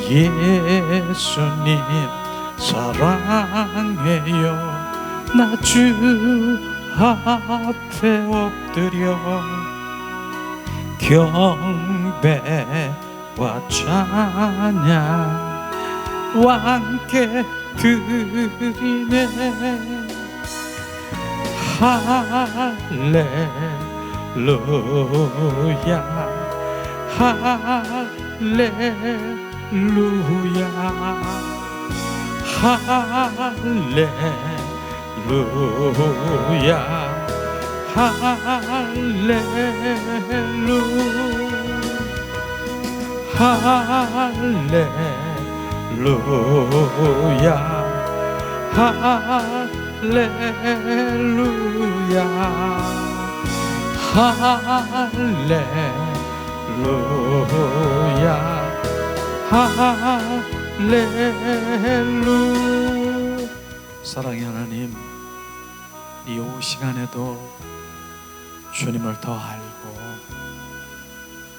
예수님 사랑해요. 나 주 앞에 엎드려 경배와 찬양 함께 드리네. 할렐루야 할렐루야 할렐루야 할렐루야 할렐루야 할렐루야 할렐루야. 사랑의 하나님, 이 오후 시간에도 주님을 더 알고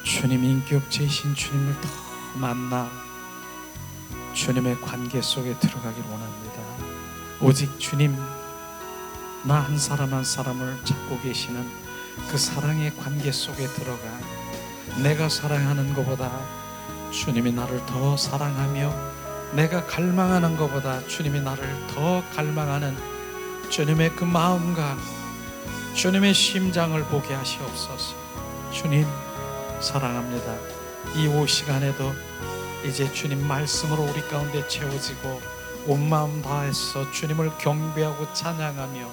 주님 인격체이신 주님을 더 만나 주님의 관계 속에 들어가길 원합니다. 오직 주님, 나 한 사람 한 사람을 찾고 계시는 그 사랑의 관계 속에 들어가 내가 사랑하는 것보다 주님이 나를 더 사랑하며 내가 갈망하는 것보다 주님이 나를 더 갈망하는 주님의 그 마음과 주님의 심장을 보게 하시옵소서. 주님 사랑합니다. 이 오후 시간에도 이제 주님 말씀으로 우리 가운데 채워지고 온 마음 다해서 주님을 경배하고 찬양하며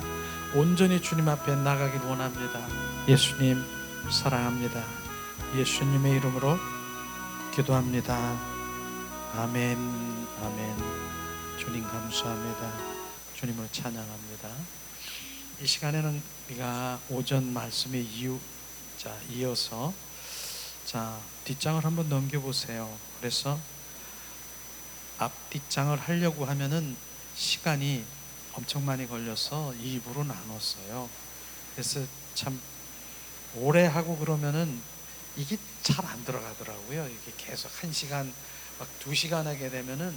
온전히 주님 앞에 나가길 원합니다. 예수님 사랑합니다. 예수님의 이름으로 기도합니다. 아멘. 아멘. 주님 감사합니다. 주님을 찬양합니다. 이 시간에는 우리가 오전 말씀의 이어서 뒷장을 한번 넘겨보세요. 그래서 앞뒷장을 하려고 하면은 시간이 엄청 많이 걸려서 2부로 나눴어요. 그래서 참 오래 하고 그러면은 이게 잘 안 들어가더라고요. 이게 계속 1시간 막 2시간 하게 되면은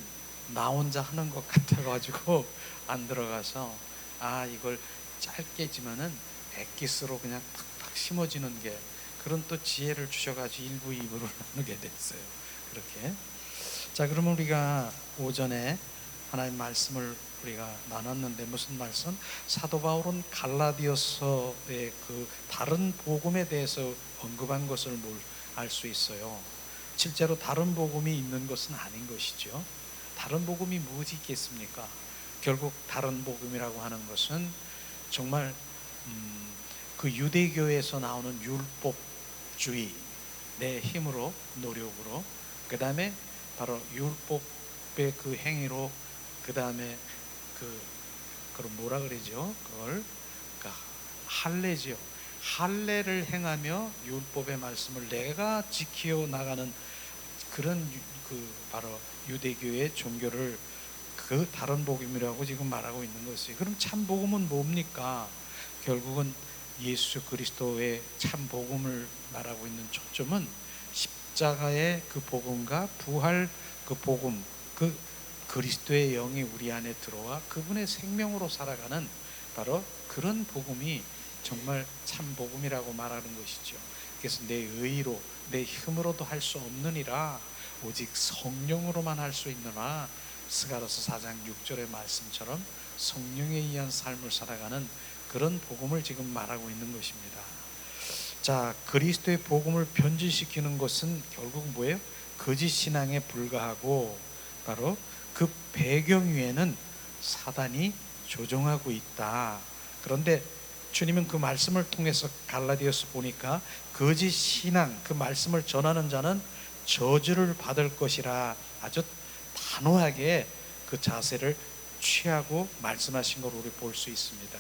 나 혼자 하는 것 같아가지고 안 들어가서 이걸 짧게지만은 엑기스로 그냥 팍팍 심어지는 게 그런 또 지혜를 주셔가지고 1부 2부로 나누게 됐어요. 그렇게. 자, 그러면 우리가 오전에 하나님 말씀을 우리가 나눴는데 무슨 말씀? 사도 바울은 갈라디아서의 그 다른 복음에 대해서 언급한 것을 알 수 있어요. 실제로 다른 복음이 있는 것은 아닌 것이죠. 다른 복음이 무엇이 있겠습니까? 결국 다른 복음이라고 하는 것은 정말 그 유대교에서 나오는 율법주의, 내 힘으로 노력으로, 그 다음에 바로 율법의 그 행위로, 그 다음에 그걸 뭐라 그러죠? 그걸 할례죠. 할례를 행하며 율법의 말씀을 내가 지켜 나가는 그런 바로 유대교의 종교를 그 다른 복음이라고 지금 말하고 있는 것이에요. 그럼 참 복음은 뭡니까? 결국은 예수 그리스도의 참 복음을 말하고 있는 초점은 십자가의 그 복음과 부활 그 복음, 그 그리스도의 영이 우리 안에 들어와 그분의 생명으로 살아가는 바로 그런 복음이 정말 참 복음이라고 말하는 것이죠. 그래서 내 의로 내 힘으로도 할 수 없느니라 오직 성령으로만 할 수 있느라 스가랴서 4장 6절의 말씀처럼 성령에 의한 삶을 살아가는 그런 복음을 지금 말하고 있는 것입니다. 자, 그리스도의 복음을 변질시키는 것은 결국 뭐예요? 거짓 신앙에 불과하고 바로 그 배경 위에는 사단이 조종하고 있다. 그런데 주님은 그 말씀을 통해서 갈라디아서 보니까 거짓 신앙, 그 말씀을 전하는 자는 저주를 받을 것이라 아주 단호하게 그 자세를 취하고 말씀하신 걸 우리 볼 수 있습니다.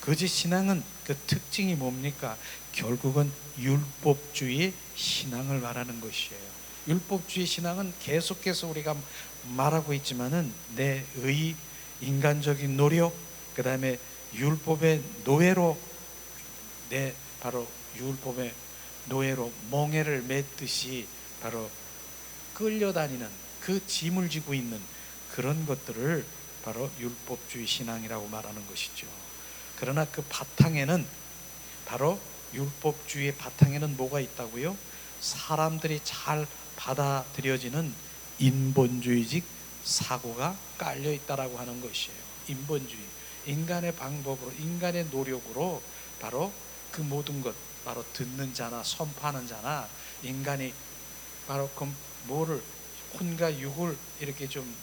거짓 신앙은 그 특징이 뭡니까? 결국은 율법주의 신앙을 말하는 것이에요. 율법주의 신앙은 계속해서 우리가 말하고 있지만은 내 의, 인간적인 노력, 그 다음에 율법의 노예로 내 바로 율법의 노예로 멍에를 맸듯이 바로 끌려다니는 그 짐을 지고 있는 그런 것들을 바로 율법주의 신앙이라고 말하는 것이죠. 그러나 그 바탕에는 바로 율법주의의 바탕에는 뭐가 있다고요? 사람들이 잘 받아들여지는 인본주의적 사고가 깔려 있다라고 하는 것이에요. 인본주의, 인간의 방법으로, 인간의 노력으로 바로 그 모든 것, 바로 듣는 자나 선포하는 자나 인간이 바로 그 뭐를 혼과 육을 이렇게 좀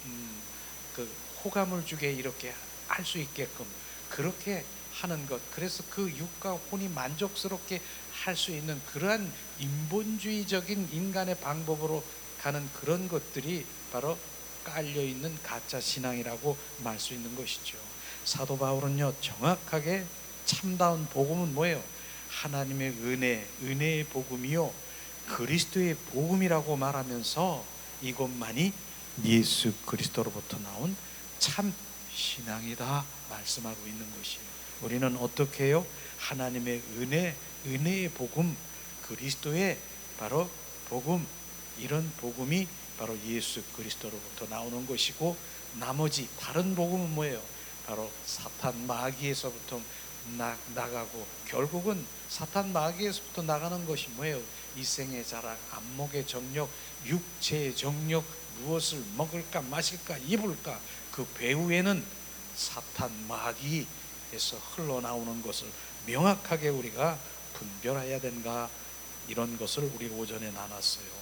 그 호감을 주게 이렇게 할 수 있게끔 그렇게 하는 것, 그래서 그 육과 혼이 만족스럽게 할 수 있는 그러한 인본주의적인 인간의 방법으로 가는 그런 것들이 바로 깔려있는 가짜 신앙이라고 말 수 있는 것이죠. 사도 바울은요, 정확하게 참다운 복음은 뭐예요? 하나님의 은혜, 은혜의 복음이요 그리스도의 복음이라고 말하면서 이것만이 예수 그리스도로부터 나온 참 신앙이다 말씀하고 있는 것이에요. 우리는 어떻게 해요? 하나님의 은혜, 은혜의 복음, 그리스도의 바로 복음, 이런 복음이 바로 예수 그리스도로부터 나오는 것이고, 나머지 다른 복음은 뭐예요? 바로 사탄 마귀에서부터 나가고, 결국은 사탄 마귀에서부터 나가는 것이 뭐예요? 이생의 자랑, 안목의 정욕, 육체의 정욕, 무엇을 먹을까 마실까 입을까, 그 배후에는 사탄 마귀에서 흘러나오는 것을 명확하게 우리가 분별해야 된가, 이런 것을 우리 오전에 나눴어요.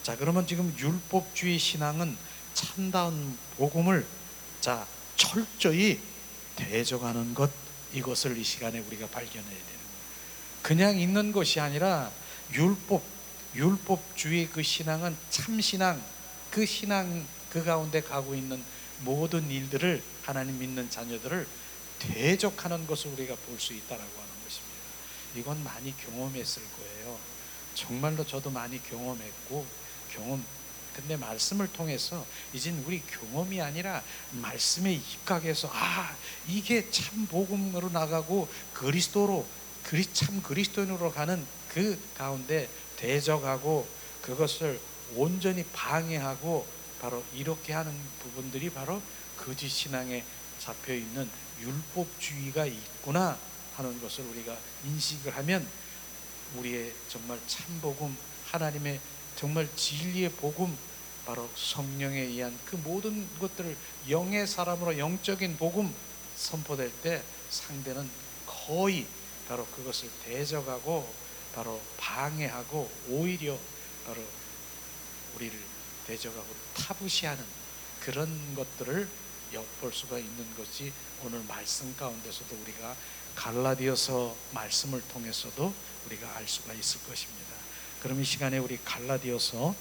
자, 그러면 지금 율법주의 신앙은 참다운 복음을 철저히 대적하는 것, 이것을 이 시간에 우리가 발견해야 돼요. 그냥 있는 것이 아니라 율법주의 그 신앙은 참신앙, 그 신앙 그 가운데 가고 있는 모든 일들을, 하나님 믿는 자녀들을 대적하는 것을 우리가 볼 수 있다라고 하는 것입니다. 이건 많이 경험했을 거예요. 정말로 저도 많이 경험했고, 근데 말씀을 통해서 이젠 우리 경험이 아니라 말씀에 입각해서 이게 참 복음으로 나가고 참 그리스도인으로 가는 그 가운데 대적하고 그것을 온전히 방해하고 바로 이렇게 하는 부분들이 바로 거짓 신앙에 잡혀 있는 율법주의가 있구나 하는 것을 우리가 인식을 하면, 우리의 정말 참 복음, 하나님의 정말 진리의 복음, 바로 성령에 의한 그 모든 것들을 영의 사람으로 영적인 복음 선포될 때 상대는 거의 바로 그것을 대적하고 바로 방해하고 오히려 바로 우리를 대적하고 타부시하는 그런 것들을 엿볼 수가 있는 것이 오늘 말씀 가운데서도 우리가 갈라디아서 말씀을 통해서도 우리가 알 수가 있을 것입니다. 그럼 이 시간에 우리 갈라디아서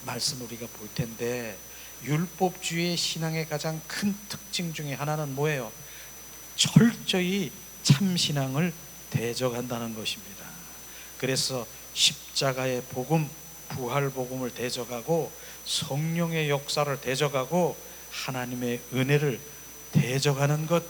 말씀 우리가 볼 텐데, 율법주의 신앙의 가장 큰 특징 중에 하나는 뭐예요? 철저히 참신앙을 대적한다는 것입니다. 그래서 십자가의 복음, 부활 복음을 대적하고, 성령의 역사를 대적하고, 하나님의 은혜를 대적하는 것,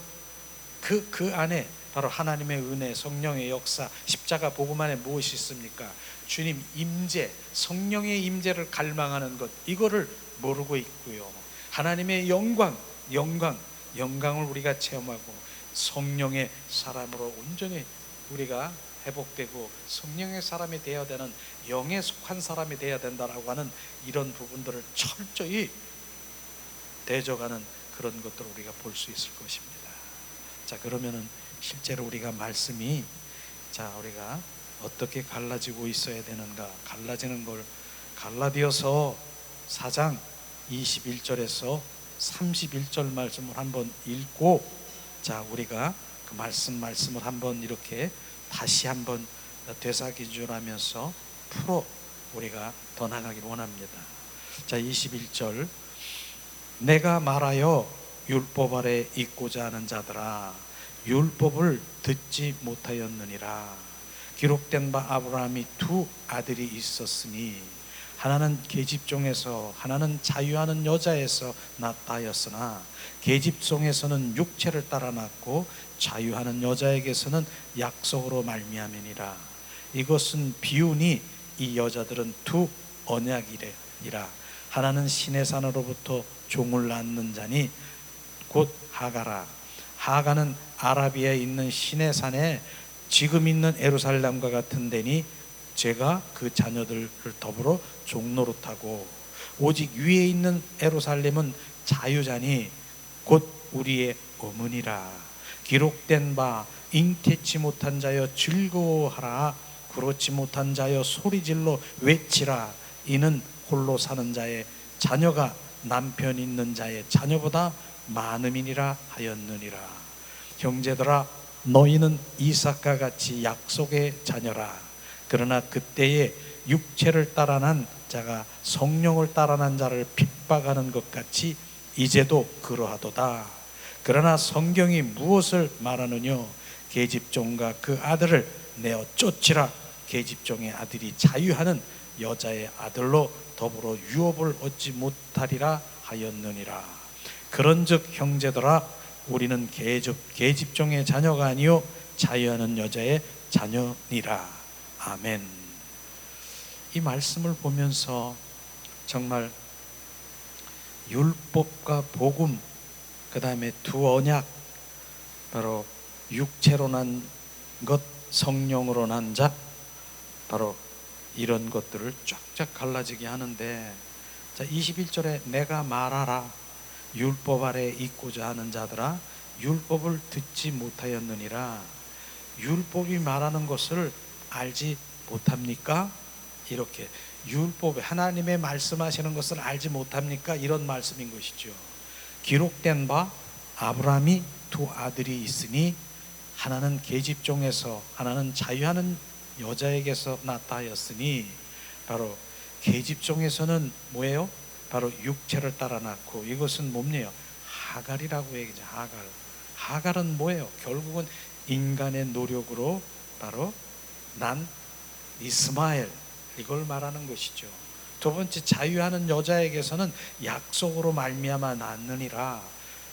그 안에 바로 하나님의 은혜, 성령의 역사, 십자가 복음 안에 무엇이 있습니까? 주님 임재, 성령의 임재를 갈망하는 것, 이거를 모르고 있고요. 하나님의 영광을 우리가 체험하고 성령의 사람으로 온전히 우리가 회복되고 성령의 사람이 되어야 되는, 영에 속한 사람이 되어야 된다라고 하는 이런 부분들을 철저히 대적하는 그런 것들을 우리가 볼 수 있을 것입니다. 자, 그러면은 실제로 우리가 말씀이 우리가 어떻게 갈라지고 있어야 되는가, 갈라지는 걸 갈라디아서 4장 21절에서 31절 말씀을 한번 읽고, 우리가 그 말씀을 한번 이렇게 다시 한번 되새김질하면서 우리가 더 나가기를 원합니다. 21절, 내가 말하여 율법 아래 있고자 하는 자들아, 율법을 듣지 못하였느니라. 기록된 바 아브라함이 두 아들이 있었으니 하나는 계집종에서 하나는 자유하는 여자에서 낳다였으나 계집종에서는 육체를 따라 낳고 자유하는 여자에게서는 약속으로 말미암으니라. 이것은 비유니 이 여자들은 두 언약이라. 하나는 신의 산으로부터 종을 낳는 자니 곧 하가라. 하가는 아라비아에 있는 신의 산에 지금 있는 예루살렘과 같은 데니 제가 그 자녀들을 더불어 종노릇하고, 오직 위에 있는 예루살렘은 자유자니 곧 우리의 어머니라. 기록된 바 잉태치 못한 자여 즐거워하라. 그렇지 못한 자여 소리질러 외치라. 이는 홀로 사는 자의 자녀가 남편 있는 자의 자녀보다 많음이니라 하였느니라. 형제들아, 너희는 이삭과 같이 약속의 자녀라. 그러나 그때에 육체를 따라 난 자가 성령을 따라 난 자를 핍박하는 것 같이 이제도 그러하도다. 그러나 성경이 무엇을 말하느냐? 계집종과 그 아들을 내어 쫓으라. 계집종의 아들이 자유하는 여자의 아들로 더불어 유업을 얻지 못하리라 하였느니라. 그런즉 형제들아, 우리는 계집종의 자녀가 아니요 자유하는 여자의 자녀니라. 아멘. 이 말씀을 보면서 정말 율법과 복음, 그 다음에 두 언약, 바로 육체로 난 것, 성령으로 난 자, 바로 이런 것들을 쫙쫙 갈라지게 하는데, 자 21절에 내가 말하라. 율법 아래 있고자 하는 자들아, 율법을 듣지 못하였느니라. 율법이 말하는 것을 알지 못합니까? 이렇게 율법에 하나님의 말씀하시는 것을 알지 못합니까? 이런 말씀인 것이죠. 기록된 바 아브라함이 두 아들이 있으니 하나는 계집종에서 하나는 자유하는 여자에게서 낳다하였으니, 바로 계집종에서는 뭐예요? 바로 육체를 따라 낳고, 이것은 뭡니까? 하갈이라고 얘기죠. 하갈은 뭐예요? 결국은 인간의 노력으로 바로 난 이스마엘, 이걸 말하는 것이죠. 두 번째, 자유하는 여자에게서는 약속으로 말미암아 낳느니라.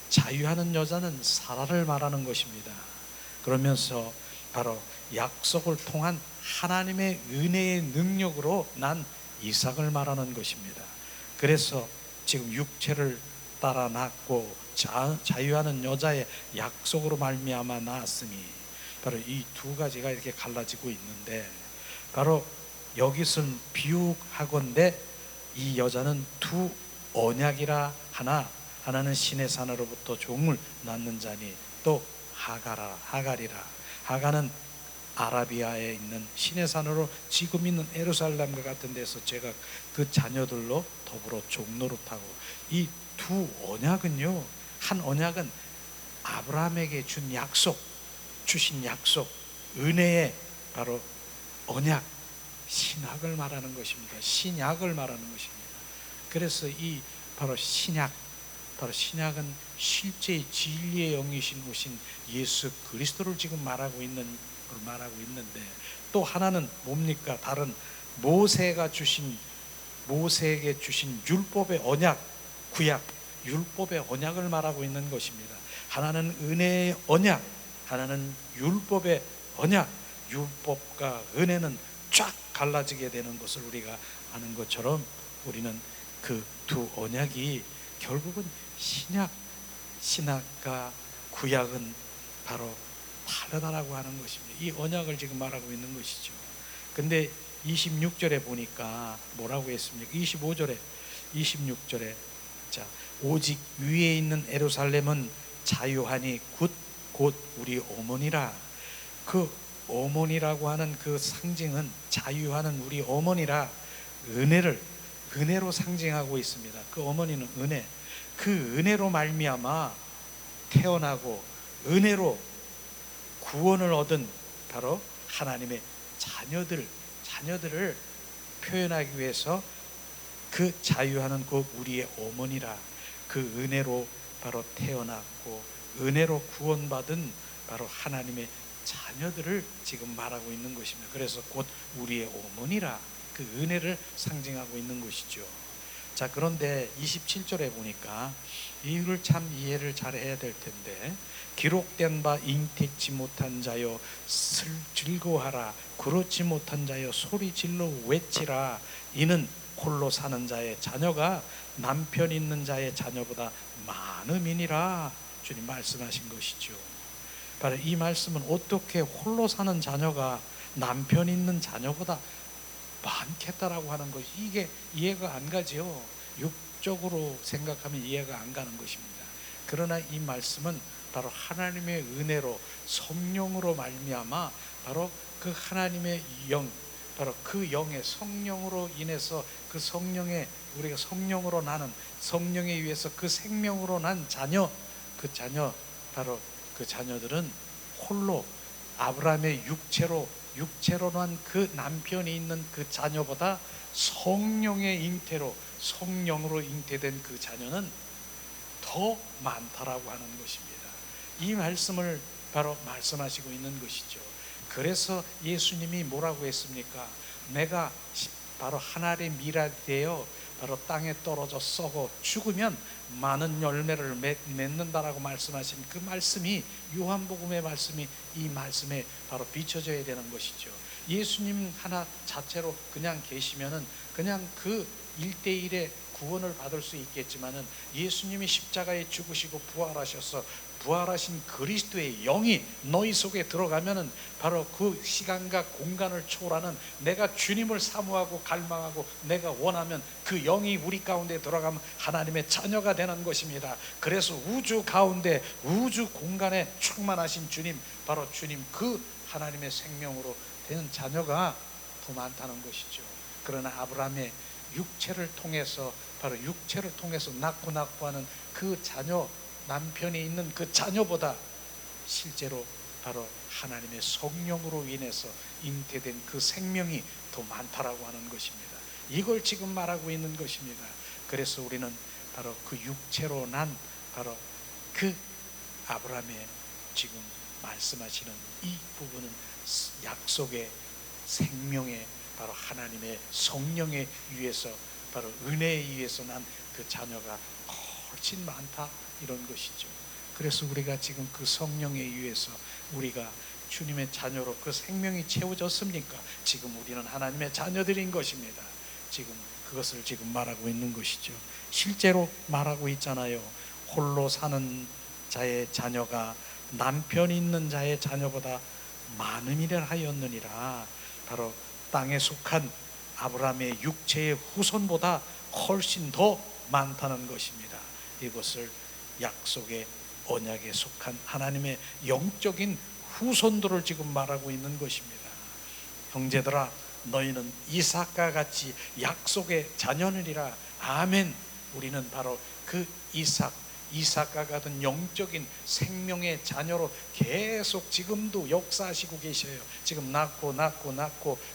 자유하는 여자는 사라를 말하는 것입니다. 그러면서 바로 약속을 통한 하나님의 은혜의 능력으로 난 이삭을 말하는 것입니다. 그래서 지금 육체를 따라 낳고 자유하는 여자의 약속으로 말미암아 낳았으니, 바로 이 두 가지가 이렇게 갈라지고 있는데, 바로 여기서는 비유하건대 이 여자는 두 언약이라 하나, 하나는 신의 산으로부터 종을 낳는 자니 또 하갈이라. 하갈은 아라비아에 있는 신의 산으로 지금 있는 예루살렘과 같은 데서 제가 그 자녀들로 더불어 종노릇하고, 이 두 언약은요, 한 언약은 아브라함에게 준 약속, 주신 약속, 은혜의 바로 언약, 신약을 말하는 것입니다. 신약을 말하는 것입니다. 그래서 이 바로 신약, 바로 신약은 실제 진리의 영이신 오신 예수 그리스도를 지금 말하고 있는데, 또 하나는 뭡니까? 다른 모세에게 주신 율법의 언약, 구약, 율법의 언약을 말하고 있는 것입니다. 하나는 은혜의 언약, 하나는 율법의 언약. 율법과 은혜는 쫙 갈라지게 되는 것을 우리가 아는 것처럼, 우리는 그 두 언약이 결국은 신약과 구약은 바로 다르다라고 하는 것입니다. 이 언약을 지금 말하고 있는 것이죠. 근데 26절에 보니까 뭐라고 했습니까? 26절에 자, 오직 위에 있는 예루살렘은 자유하니 곧 우리 어머니라. 그 어머니라고 하는 그 상징은 자유하는 우리 어머니라, 은혜로 상징하고 있습니다. 그 어머니는 은혜, 그 은혜로 말미암아 태어나고 은혜로 구원을 얻은 바로 하나님의 자녀들을 표현하기 위해서 그 자유하는 그 우리의 어머니라, 그 은혜로 바로 태어났고 은혜로 구원받은 바로 하나님의 자녀들을 지금 말하고 있는 것입니다. 그래서 곧 우리의 어머니라, 그 은혜를 상징하고 있는 것이죠. 자, 그런데 27절에 보니까 이걸 참 이해를 잘 해야 될 텐데, 기록된 바 잉태치 못한 자여 즐거워하라, 그렇지 못한 자여 소리 질러 외치라, 이는 홀로 사는 자의 자녀가 남편 있는 자의 자녀보다 많음이니라. 주님 말씀하신 것이죠. 바로 이 말씀은 어떻게 홀로 사는 자녀가 남편 있는 자녀보다 많겠다라고 하는 것이, 이게 이해가 안 가지요. 육적으로 생각하면 이해가 안 가는 것입니다. 그러나 이 말씀은 바로 하나님의 은혜로 성령으로 말미암아 바로 그 하나님의 영, 바로 그 영의 성령으로 인해서 그 성령의, 우리가 성령으로 나는, 성령에 의해서 그 생명으로 난 자녀, 그 자녀, 바로 그 자녀들은 홀로 아브라함의 육체로 난 그 남편이 있는 그 자녀보다 성령의 잉태로, 성령으로 잉태된 그 자녀는 더 많다라고 하는 것입니다. 이 말씀을 바로 말씀하시고 있는 것이죠. 그래서 예수님이 뭐라고 했습니까? 내가 바로 하나의 미랄이 되어 바로 땅에 떨어져 썩어 죽으면 많은 열매를 맺는다라고 말씀하신 그 말씀이, 요한복음의 말씀이 이 말씀에 바로 비춰져야 되는 것이죠. 예수님 하나 자체로 그냥 계시면은 그냥 그 1대1의 구원을 받을 수 있겠지만은, 예수님이 십자가에 죽으시고 부활하셔서 부활하신 그리스도의 영이 너희 속에 들어가면은 바로 그 시간과 공간을 초월하는, 내가 주님을 사모하고 갈망하고 내가 원하면 그 영이 우리 가운데 들어가면 하나님의 자녀가 되는 것입니다. 그래서 우주 가운데, 우주 공간에 충만하신 주님, 바로 주님 그 하나님의 생명으로 되는 자녀가 더 많다는 것이죠. 그러나 아브라함의 육체를 통해서, 바로 육체를 통해서 낳고 하는 그 자녀, 남편이 있는 그 자녀보다 실제로 바로 하나님의 성령으로 인해서 잉태된 그 생명이 더 많다라고 하는 것입니다. 이걸 지금 말하고 있는 것입니다. 그래서 우리는 바로 그 육체로 난 바로 그 아브라함의 지금 말씀하시는 이 부분은 약속의 생명의, 바로 하나님의 성령에 의해서, 바로 은혜에 의해서 난 그 자녀가 훨씬 많다, 이런 것이죠. 그래서 우리가 지금 그 성령에 의해서 우리가 주님의 자녀로 그 생명이 채워졌습니까? 지금 우리는 하나님의 자녀들인 것입니다. 지금 그것을 지금 말하고 있는 것이죠. 실제로 말하고 있잖아요. 홀로 사는 자의 자녀가 남편 있는 자의 자녀보다 많음이라 하였느니라. 바로 땅에 속한 아브라함의 육체의 후손보다 훨씬 더 많다는 것입니다. 이것을 약속의 언약에 속한 하나님의 영적인 후손들을 지금 말하고 있는 것입니다. 형제들아, 너희는 이삭과 같이 약속의 자녀들이라. 아멘. 우리는 바로 그 이삭과 같은 영적인 생명의 자녀로 계속 지금도 역사하시고 계셔요. 지금 낳고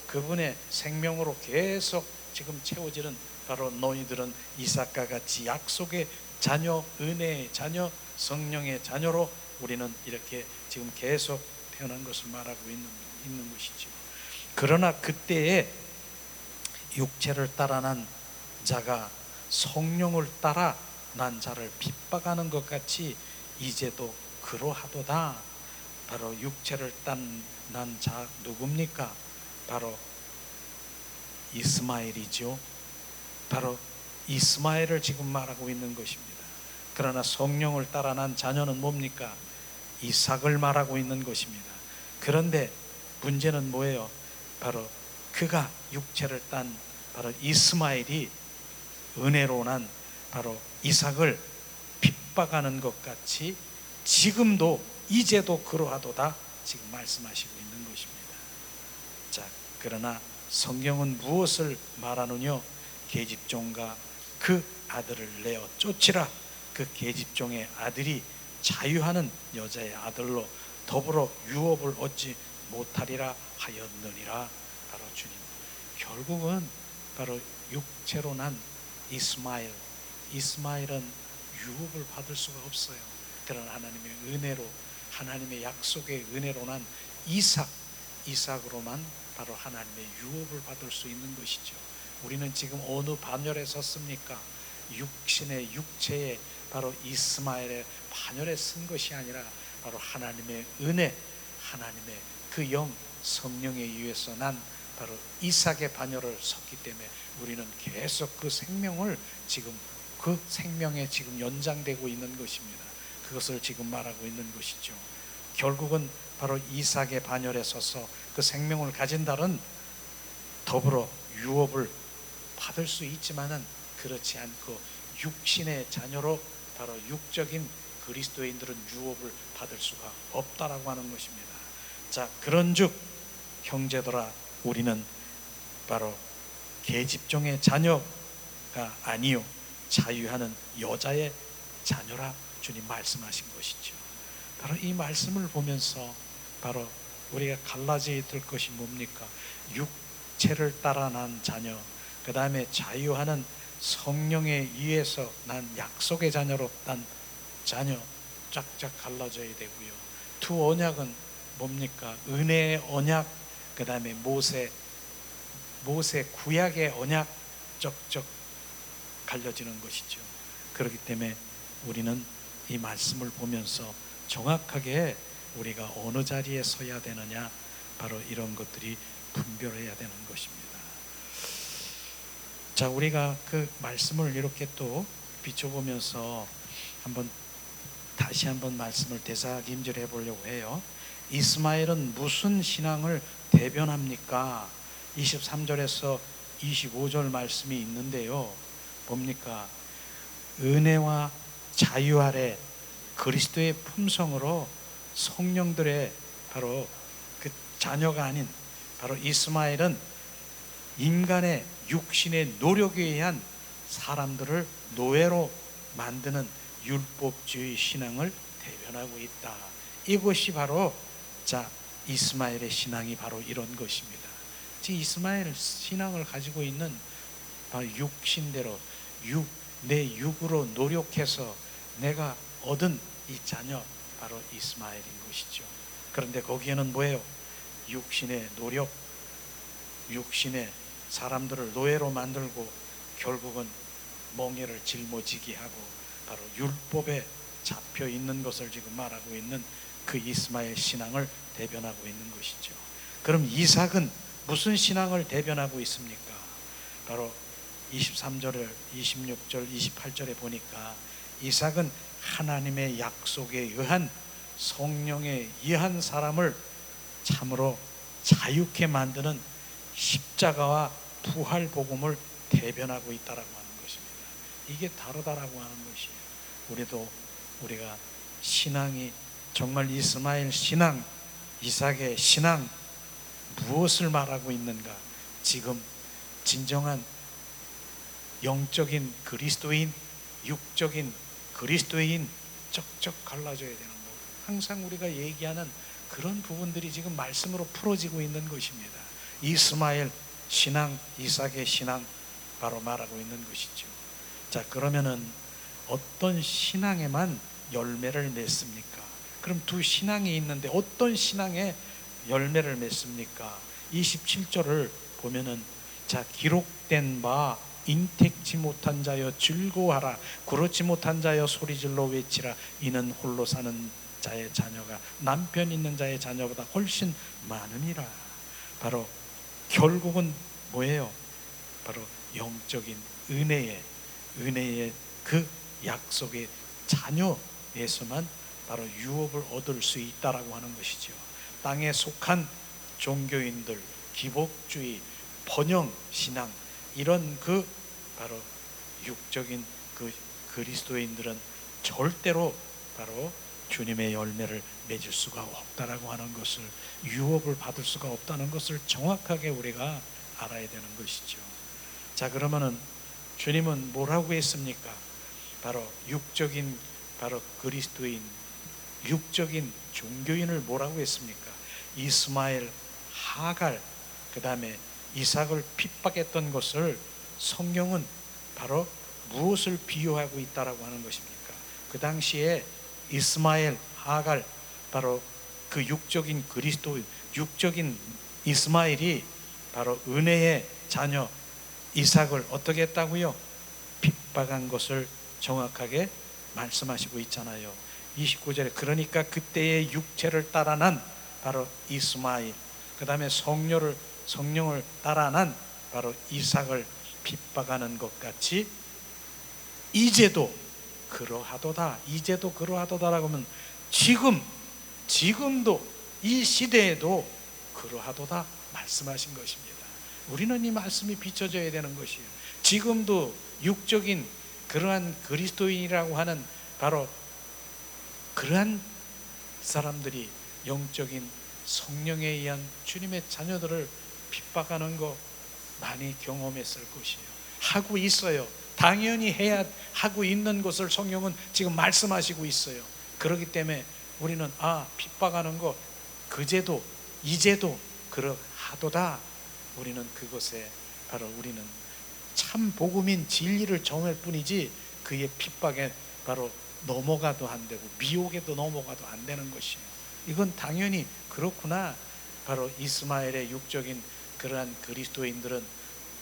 그분의 생명으로 계속 지금 채워지는, 바로 너희들은 이삭과 같이 약속의 자녀, 은혜의 자녀, 성령의 자녀로 우리는 이렇게 지금 계속 태어난 것을 말하고 있는 것이죠. 그러나 그때에 육체를 따라 난 자가 성령을 따라 난 자를 핍박하는 것 같이 이제도 그러하도다. 바로 육체를 난 자 누굽니까? 바로 이스마엘이죠. 바로 이스마엘을 지금 말하고 있는 것입니다. 그러나 성령을 따라 난 자녀는 뭡니까? 이삭을 말하고 있는 것입니다. 그런데 문제는 뭐예요? 바로 그가 육체를 딴 바로 이스마엘이 은혜로 난 바로 이삭을 핍박하는 것 같이 지금도 이제도 그러하도다, 지금 말씀하시고 있는 것입니다. 자, 그러나 성경은 무엇을 말하느냐? 계집종과 그 아들을 내어 쫓으라. 그 계집종의 아들이 자유하는 여자의 아들로 더불어 유업을 얻지 못하리라 하였느니라. 바로 주님, 결국은 바로 육체로 난 이스마엘은 유업을 받을 수가 없어요. 그런 하나님의 은혜로, 하나님의 약속의 은혜로 난 이삭으로만 바로 하나님의 유업을 받을 수 있는 것이죠. 우리는 지금 어느 반열에 섰습니까? 육신의 육체의 바로 이스마엘의 반열에 쓴 것이 아니라 바로 하나님의 은혜, 하나님의 그 영 성령에 의해서 난 바로 이삭의 반열을 섰기 때문에 우리는 계속 그 생명을 지금 그 생명에 지금 연장되고 있는 것입니다. 그것을 지금 말하고 있는 것이죠. 결국은 바로 이삭의 반열에 서서 그 생명을 가진 달은 더불어 유업을 받을 수 있지만은 그렇지 않고 육신의 자녀로 바로 육적인 그리스도인들은 유업을 받을 수가 없다라고 하는 것입니다. 자, 그런즉 형제들아 우리는 바로 계집종의 자녀가 아니요 자유하는 여자의 자녀라 주님 말씀하신 것이죠. 바로 이 말씀을 보면서 바로 우리가 갈라져야 될 것이 뭡니까? 육체를 따라 난 자녀, 그 다음에 자유하는 성령에 의해서 난 약속의 자녀로 난 자녀 쫙쫙 갈라져야 되고요. 두 언약은 뭡니까? 은혜의 언약, 그 다음에 모세 구약의 언약 쩍쩍 갈려지는 것이죠. 그렇기 때문에 우리는 이 말씀을 보면서 정확하게 우리가 어느 자리에 서야 되느냐, 바로 이런 것들이 분별해야 되는 것입니다. 자, 우리가 그 말씀을 이렇게 또 비춰보면서 다시 한번 말씀을 되새김질해 보려고 해요. 이스마엘은 무슨 신앙을 대변합니까? 23절에서 25절 말씀이 있는데요. 뭡니까? 은혜와 자유 아래 그리스도의 품성으로 성령들의 바로 그 자녀가 아닌 바로 이스마엘은 인간의 육신의 노력에 의한 사람들을 노예로 만드는 율법주의 신앙을 대변하고 있다. 이것이 바로 이스마엘의 신앙이 바로 이런 것입니다. 이스마엘 신앙을 가지고 있는 바로 육신대로 내 육으로 노력해서 내가 얻은 이 자녀 바로 이스마엘인 것이죠. 그런데 거기에는 뭐예요? 육신의 노력, 육신의 사람들을 노예로 만들고 결국은 멍에를 짊어지게 하고 바로 율법에 잡혀 있는 것을 지금 말하고 있는 그 이스마엘 신앙을 대변하고 있는 것이죠. 그럼 이삭은 무슨 신앙을 대변하고 있습니까? 바로 23절, 26절, 28절에 보니까 이삭은 하나님의 약속에 의한 성령에 의한 사람을 참으로 자유케 만드는 십자가와 부활 복음을 대변하고 있다라고 하는 것입니다. 이게 다르다라고 하는 것이에요. 우리가 신앙이 정말 이스마엘 신앙, 이삭의 신앙 무엇을 말하고 있는가? 지금 진정한 영적인 그리스도인, 육적인 그리스도인 쩍쩍 갈라져야 되는 거. 항상 우리가 얘기하는 그런 부분들이 지금 말씀으로 풀어지고 있는 것입니다. 이스마엘 신앙, 이삭의 신앙 바로 말하고 있는 것이죠. 자, 그러면은 어떤 신앙에만 열매를 맺습니까? 그럼 두 신앙이 있는데 어떤 신앙에 열매를 맺습니까? 27절을 보면은 기록된 바 인택지 못한 자여 즐거워하라, 그렇지 못한 자여 소리질러 외치라, 이는 홀로 사는 자의 자녀가 남편 있는 자의 자녀보다 훨씬 많으니라. 바로 결국은 뭐예요? 바로 영적인 은혜의 그 약속의 자녀에서만 바로 유업을 얻을 수 있다라고 하는 것이죠. 땅에 속한 종교인들, 기복주의, 번영 신앙, 이런 그 바로 육적인 그 그리스도인들은 절대로 바로 주님의 열매를 맺을 수가 없다라고 하는 것을, 유업을 받을 수가 없다는 것을 정확하게 우리가 알아야 되는 것이죠. 자, 그러면은 주님은 뭐라고 했습니까? 바로 육적인 바로 그리스도인, 육적인 종교인을 뭐라고 했습니까? 이스마엘, 하갈, 그 다음에 이삭을 핍박했던 것을 성경은 바로 무엇을 비유하고 있다라고 하는 것입니까? 그 당시에 이스마엘, 하갈, 바로 그 육적인 그리스도, 육적인 이스마엘이 바로 은혜의 자녀 이삭을 어떻게 했다고요? 핍박한 것을 정확하게 말씀하시고 있잖아요. 29절에 그러니까 그때의 육체를 따라 난 바로 이스마엘, 그 다음에 성령을 따라 난 바로 이삭을 핍박하는 것 같이 이제도 그러하도다. 이제도 그러하도다라고 하면 지금도 이 시대에도 그러하도다 말씀하신 것입니다. 우리는 이 말씀이 비춰져야 되는 것이에요. 지금도 육적인 그러한 그리스도인이라고 하는 바로 그러한 사람들이 영적인 성령에 의한 주님의 자녀들을 핍박하는 거 많이 경험했을 것이에요. 하고 있어요. 당연히 해야 하고 있는 것을 성령은 지금 말씀하시고 있어요. 그렇기 때문에 우리는 핍박하는 거 그제도 이제도 그러하도다. 우리는 그것에 바로 우리는 참 복음인 진리를 정할 뿐이지 그의 핍박에 바로 넘어가도 안 되고 미혹에도 넘어가도 안 되는 것이에요. 이건 당연히 그렇구나. 바로 이스마엘의 육적인 그러한 그리스도인들은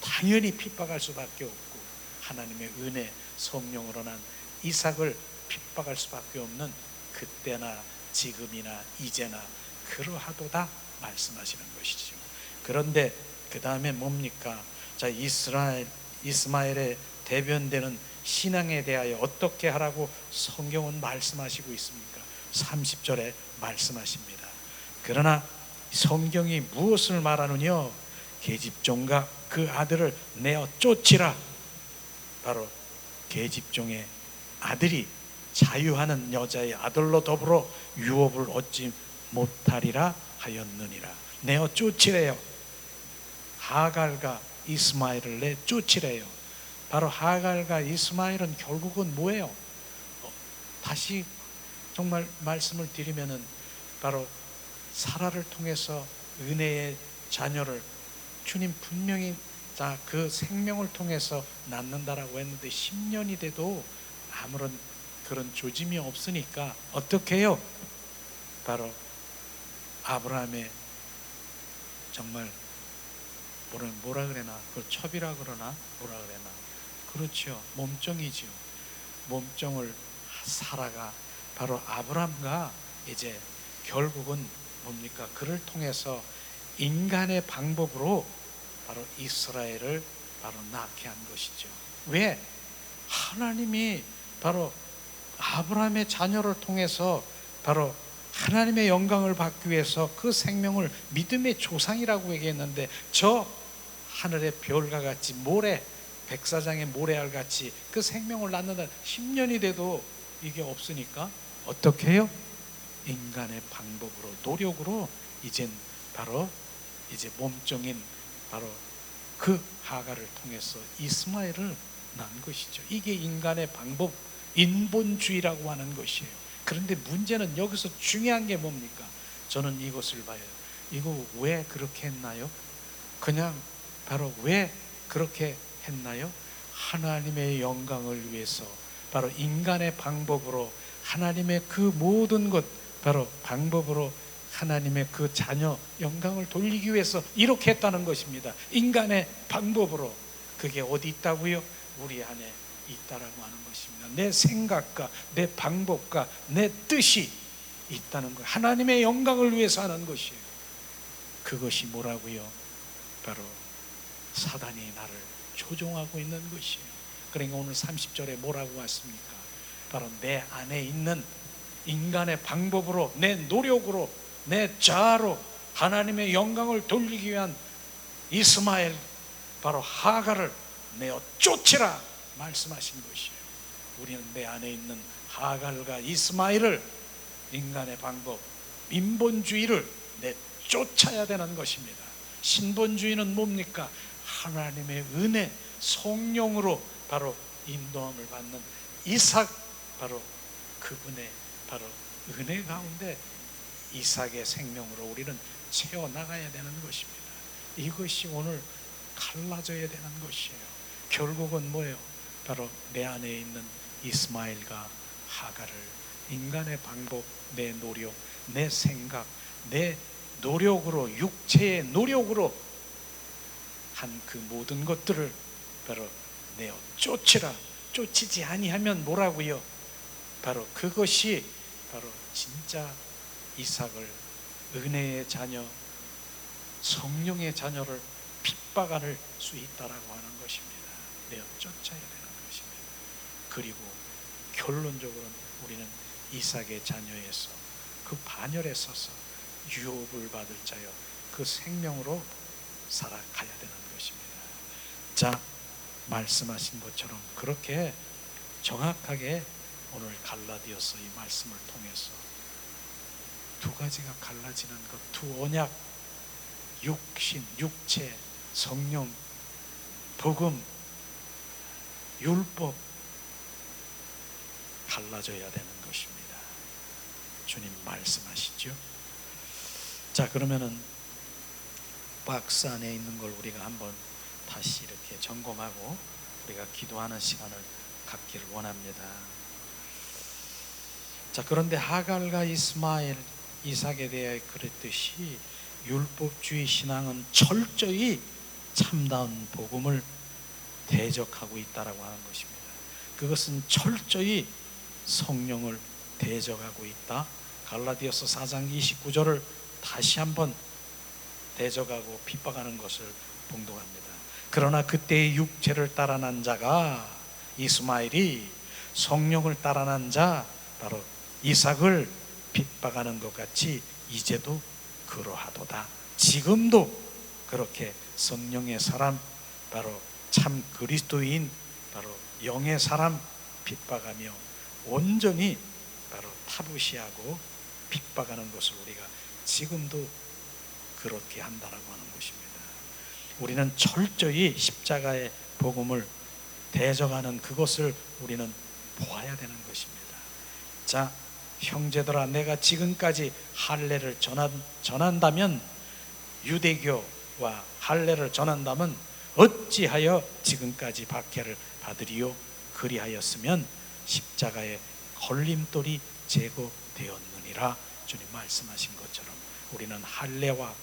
당연히 핍박할 수밖에 없고 하나님의 은혜 성령으로 난 이삭을 핍박할 수밖에 없는 그때나 지금이나 이제나 그러하도다 말씀하시는 것이죠. 그런데 그 다음에 뭡니까? 자, 이스마엘의 대변되는 신앙에 대하여 어떻게 하라고 성경은 말씀하시고 있습니까? 30절에 말씀하십니다. 그러나 성경이 무엇을 말하느냐? 계집종과 그 아들을 내어 쫓으라. 바로 계집종의 아들이 자유하는 여자의 아들로 더불어 유업을 얻지 못하리라 하였느니라. 내어 쫓으래요. 하갈과 이스마엘을 내 쫓으래요. 바로 하갈과 이스마엘은 결국은 뭐예요? 다시 정말 말씀을 드리면은 바로 사라를 통해서 은혜의 자녀를 주님 분명히 그 생명을 통해서 낳는다라고 했는데 10년이 돼도 아무런 그런 조짐이 없으니까 어떻게 해요? 바로 아브라함의 정말 뭐라 그러나 그 첩이라 그러나 뭐라 그러나 그렇죠. 몸종이죠. 몸종을 사라가 바로 아브라함과 이제 결국은 뭡니까? 그를 통해서 인간의 방법으로 바로 이스라엘을 바로 낳게 한 것이죠. 왜? 하나님이 바로 아브라함의 자녀를 통해서 바로 하나님의 영광을 받기 위해서 그 생명을 믿음의 조상이라고 얘기했는데 저 하늘의 별과 같이 모래 백사장의 모래알 같이 그 생명을 낳는다 10년이 돼도 이게 없으니까 어떻게 해요? 인간의 방법으로 노력으로 이젠 바로 이제 몸종인 바로 그 하갈을 통해서 이스마엘을 낳은 것이죠. 이게 인간의 방법 인본주의라고 하는 것이에요. 그런데 문제는 여기서 중요한 게 뭡니까? 저는 이것을 봐요. 이거 왜 그렇게 했나요? 그냥 바로 왜 그렇게 했나요? 하나님의 영광을 위해서 바로 인간의 방법으로 하나님의 그 모든 것 바로 방법으로 하나님의 그 자녀 영광을 돌리기 위해서 이렇게 했다는 것입니다. 인간의 방법으로. 그게 어디 있다고요? 우리 안에 있다라고 하는 것입니다. 내 생각과 내 방법과 내 뜻이 있다는 것. 하나님의 영광을 위해서 하는 것이에요. 그것이 뭐라고요? 바로 사단이 나를 조종하고 있는 것이에요. 그러니까 오늘 30절에 뭐라고 왔습니까? 바로 내 안에 있는 인간의 방법으로 내 노력으로 내 자아로 하나님의 영광을 돌리기 위한 이스마엘 바로 하갈을 내어 쫓으라 말씀하신 것이에요. 우리는 내 안에 있는 하갈과 이스마엘을 인간의 방법 인본주의를 내쫓아야 되는 것입니다. 신본주의는 뭡니까? 하나님의 은혜 성령으로 바로 인도함을 받는 이삭 바로 그분의 바로 은혜 가운데 이삭의 생명으로 우리는 채워나가야 되는 것입니다. 이것이 오늘 갈라져야 되는 것이에요. 결국은 뭐예요? 바로 내 안에 있는 이스마엘과 하갈을 인간의 방법, 내 노력, 내 생각, 내 노력으로 육체의 노력으로 한 그 모든 것들을 바로 내어 쫓이지 아니하면 뭐라고요? 바로 그것이 바로 진짜 이삭을 은혜의 자녀, 성령의 자녀를 핍박할 수 있다라고 하는 것입니다. 내어 쫓아야 되는 것입니다. 그리고 결론적으로는 우리는 이삭의 자녀에서 그 반열에 서서 유업을 받을 자여 그 생명으로 살아가야 되는 것입니다. 자, 말씀하신 것처럼 그렇게 정확하게 오늘 갈라디아서 이 말씀을 통해서 두 가지가 갈라지는 것, 두 언약, 육신, 육체, 성령, 복음, 율법 갈라져야 되는 것입니다. 주님 말씀하시죠. 자, 그러면은 박스 안에 있는 걸 우리가 한번 다시 이렇게 점검하고 우리가 기도하는 시간을 갖기를 원합니다. 자, 그런데 하갈과 이스마엘, 이삭에 대해 그랬듯이 율법주의 신앙은 철저히 참다운 복음을 대적하고 있다라고 하는 것입니다. 그것은 철저히 성령을 대적하고 있다. 갈라디아서 4장 29절을 다시 한번 대적하고 핍박하는 것을 봉독합니다. 그러나 그때의 육체를 따라난 자가 이스마엘이 성령을 따라난 자 바로 이삭을 핍박하는 것 같이 이제도 그러하도다. 지금도 그렇게 성령의 사람, 바로 참 그리스도인, 바로 영의 사람 핍박하며 온전히 바로 타부시하고 핍박하는 것을 우리가 지금도 그렇게 한다라고 하는 것입니다. 우리는 철저히 십자가의 복음을 대적하는 그것을 우리는 보아야 되는 것입니다. 자, 형제들아, 내가 지금까지 할례를 전한다면, 유대교와 할례를 전한다면 어찌하여 지금까지 박해를 받으리요? 그리하였으면 십자가의 걸림돌이 제거되었느니라. 주님 말씀하신 것처럼 우리는 할례와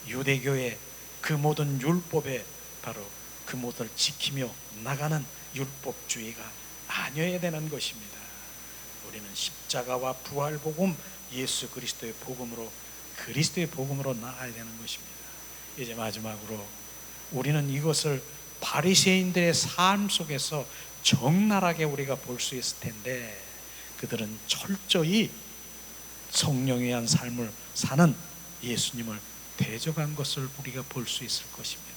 유대교의 그 모든 율법에 바로 그 모든 지키며 나가는 율법주의가 아니어야 되는 것입니다. 우리는 십자가와 부활복음, 예수 그리스도의 복음으로, 그리스도의 복음으로 나가야 되는 것입니다. 이제 마지막으로 우리는 이것을 바리새인들의 삶 속에서 적나라하게 우리가 볼 수 있을 텐데, 그들은 철저히 성령에 의한 삶을 사는 예수님을 대적한 것을 우리가 볼 수 있을 것입니다.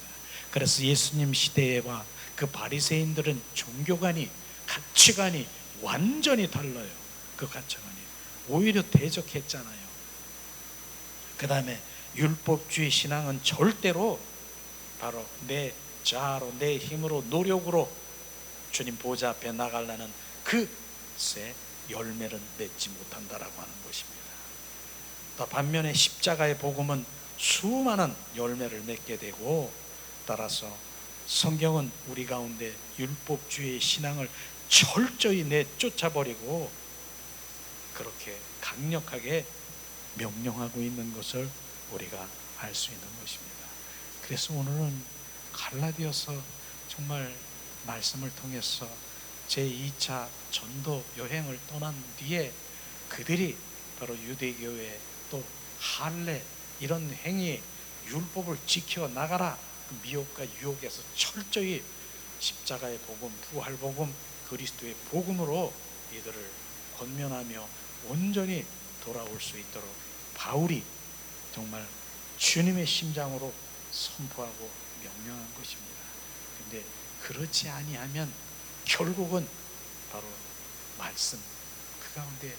그래서 예수님 시대와 그 바리새인들은 종교관이, 가치관이 완전히 달라요. 그 가치관이 오히려 대적했잖아요. 그 다음에 율법주의 신앙은 절대로 바로 내 자아로, 내 힘으로, 노력으로 주님 보좌 앞에 나가려는 그새 열매를 맺지 못한다라고 하는 것입니다. 또 반면에 십자가의 복음은 수많은 열매를 맺게 되고, 따라서 성경은 우리 가운데 율법주의 신앙을 철저히 내쫓아버리고 그렇게 강력하게 명령하고 있는 것을 우리가 알 수 있는 것입니다. 그래서 오늘은 갈라디아서 정말 말씀을 통해서 제2차 전도 여행을 떠난 뒤에 그들이 바로 유대교회 또 할례 이런 행위, 율법을 지켜 나가라, 그 미혹과 유혹에서 철저히 십자가의 복음, 부활복음, 그리스도의 복음으로 이들을 권면하며 온전히 돌아올 수 있도록 바울이 정말 주님의 심장으로 선포하고 명령한 것입니다. 근데 그렇지 아니하면 결국은 바로 말씀, 그 가운데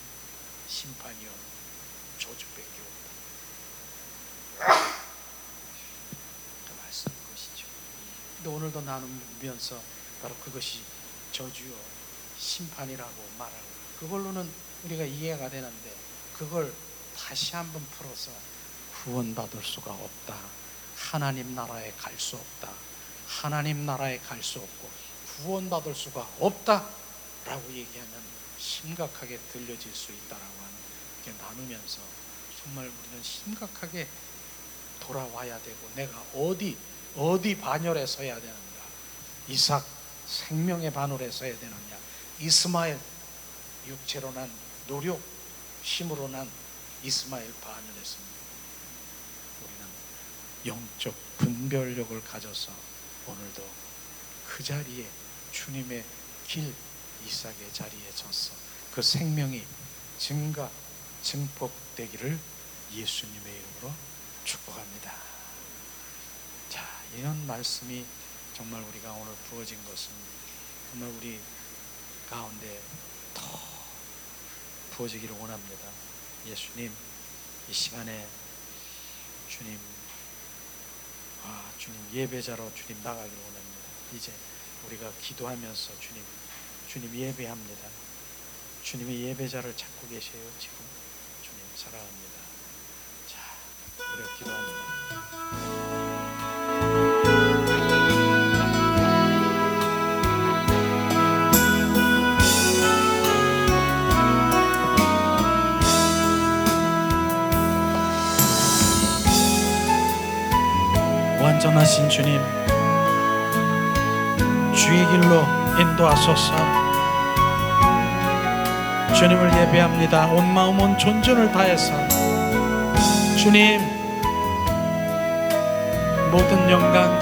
심판이요 저주밖에 없다. 그 말씀인 것이죠. 근데 오늘도 나누면서 바로 그것이 저주요 심판이라고 말하고, 그걸로는 우리가 이해가 되는데 그걸 다시 한번 풀어서 구원받을 수가 없다, 하나님 나라에 갈 수 없다, 하나님 나라에 갈 수 없고 구원받을 수가 없다 라고 얘기하면 심각하게 들려질 수 있다라고 하는, 이렇게 나누면서 정말 우리는 심각하게 돌아와야 되고, 내가 어디 반열에 서야 되는가, 이삭 생명의 반열에 서야 되느냐, 이스마엘, 육체로 난 노력, 힘으로 난 이스마엘 반면했습니다. 우리는 영적 분별력을 가져서 오늘도 그 자리에 주님의 길, 이삭의 자리에 섰어 그 생명이 증폭되기를 예수님의 이름으로 축복합니다. 자, 이런 말씀이 정말 우리가 오늘 부어진 것은 정말 우리 가운데 더 부어지기를 원합니다. 예수님, 이 시간에 주님 예배자로 주님 나가기를 원합니다. 이제 우리가 기도하면서 주님 예배합니다. 주님의 예배자를 찾고 계세요. 지금 주님 사랑합니다. 자, 우리가 기도합니다. 완전하신 주님, 주의 길로 인도하소서. 주님을 예배합니다. 온 마음 온 존전을 다해서 주님, 모든 영광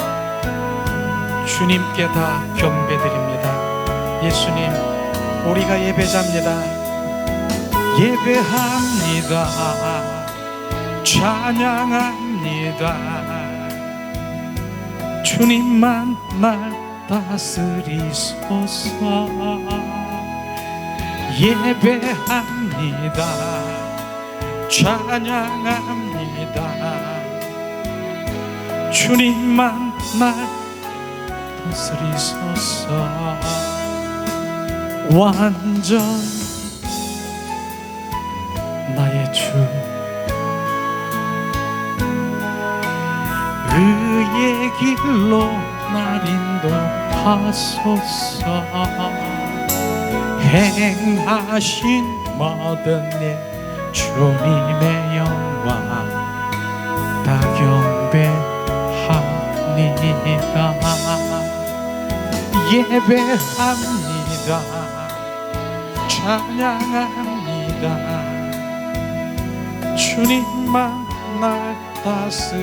주님께 다 경배드립니다. 예수님, 우리가 예배자입니다. 예배합니다. 찬양합니다. 주님만 날 다스리소서. 예배합니다. 찬양합니다. 주님만 날 다스리소서. 완전 나의 주, 의의 길로 날 인도하소서. 행하신 모든 일 주님의 영광 다 경배합니다. 예배합니다. 찬양합니다. 주님만 날 다스리